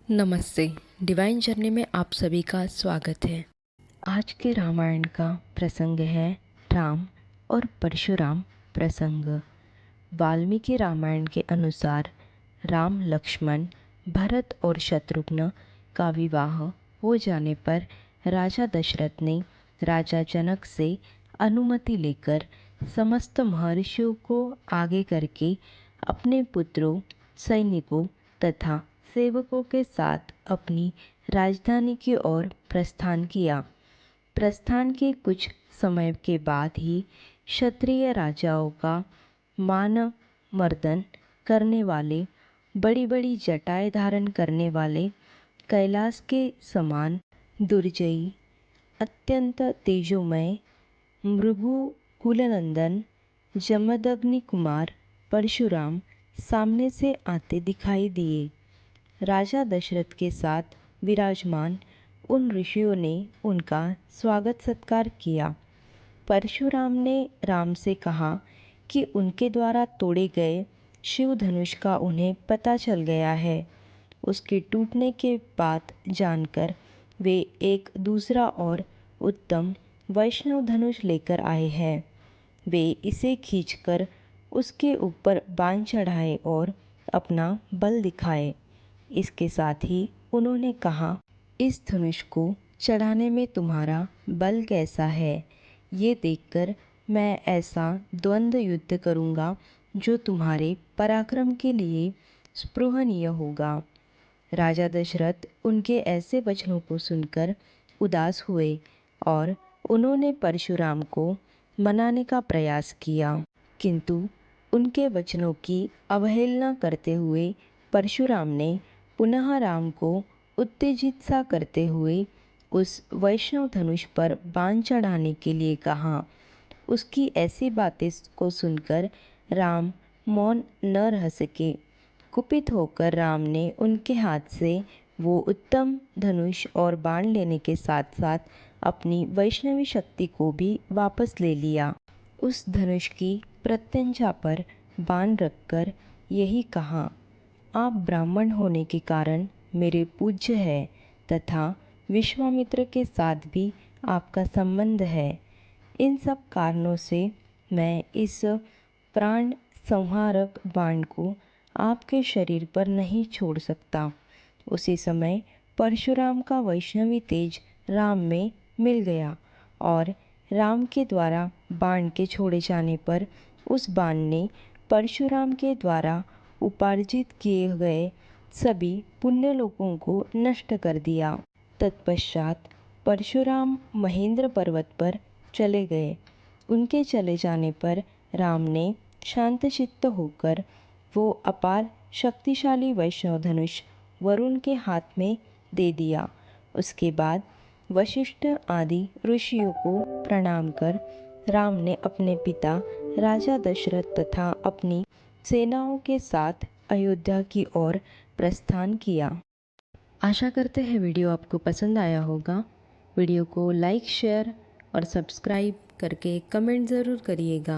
नमस्ते। Divine journey में आप सभी का स्वागत है। आज के रामायण का प्रसंग है राम और परशुराम प्रसंग। वाल्मीकि रामायण के अनुसार राम, लक्ष्मण, भरत और शत्रुघ्न का विवाह हो जाने पर राजा दशरथ ने राजा जनक से अनुमति लेकर समस्त महर्षियों को आगे करके अपने पुत्रों, सैनिकों तथा सेवकों के साथ अपनी राजधानी की ओर प्रस्थान किया। प्रस्थान के कुछ समय के बाद ही क्षत्रिय राजाओं का मान मर्दन करने वाले, बड़ी बड़ी जटाएं धारण करने वाले, कैलाश के समान दुर्जयी, अत्यंत तेजोमय, भृगु कुलनंदन, जमदग्नि कुमार परशुराम सामने से आते दिखाई दिए। राजा दशरथ के साथ विराजमान उन ऋषियों ने उनका स्वागत सत्कार किया। परशुराम ने राम से कहा कि उनके द्वारा तोड़े गए शिव धनुष का उन्हें पता चल गया है। उसके टूटने के बाद जानकर वे एक दूसरा और उत्तम वैष्णव धनुष लेकर आए हैं। वे इसे खींचकर उसके ऊपर बाण चढ़ाए और अपना बल दिखाए। इसके साथ ही उन्होंने कहा, इस धनुष को चढ़ाने में तुम्हारा बल कैसा है, ये देखकर मैं ऐसा द्वंद्व युद्ध करूँगा जो तुम्हारे पराक्रम के लिए स्पृहणीय होगा। राजा दशरथ उनके ऐसे वचनों को सुनकर उदास हुए और उन्होंने परशुराम को मनाने का प्रयास किया, किंतु उनके वचनों की अवहेलना करते हुए परशुराम ने पुनः राम को उत्तेजित सा करते हुए उस वैष्णव धनुष पर बाण चढ़ाने के लिए कहा। उसकी ऐसी बातें को सुनकर राम मौन न रह सके। कुपित होकर राम ने उनके हाथ से वो उत्तम धनुष और बाण लेने के साथ साथ अपनी वैष्णवी शक्ति को भी वापस ले लिया। उस धनुष की प्रत्यंचा पर बाण रखकर यही कहा, आप ब्राह्मण होने के कारण मेरे पूज्य है तथा विश्वामित्र के साथ भी आपका संबंध है। इन सब कारणों से मैं इस प्राण संहारक बाण को आपके शरीर पर नहीं छोड़ सकता। उसी समय परशुराम का वैष्णवी तेज राम में मिल गया और राम के द्वारा बाण के छोड़े जाने पर उस बाण ने परशुराम के द्वारा उपार्जित किए गए सभी पुण्य लोकों को नष्ट कर दिया। तत्पश्चात परशुराम महेंद्र पर्वत पर चले गए। उनके चले जाने पर राम ने शांतचित्त होकर वो अपार शक्तिशाली वैष्णव धनुष वरुण के हाथ में दे दिया। उसके बाद वशिष्ठ आदि ऋषियों को प्रणाम कर राम ने अपने पिता राजा दशरथ तथा अपनी सेनाओं के साथ अयोध्या की ओर प्रस्थान किया। आशा करते हैं वीडियो आपको पसंद आया होगा। वीडियो को लाइक, शेयर और सब्सक्राइब करके कमेंट ज़रूर करिएगा।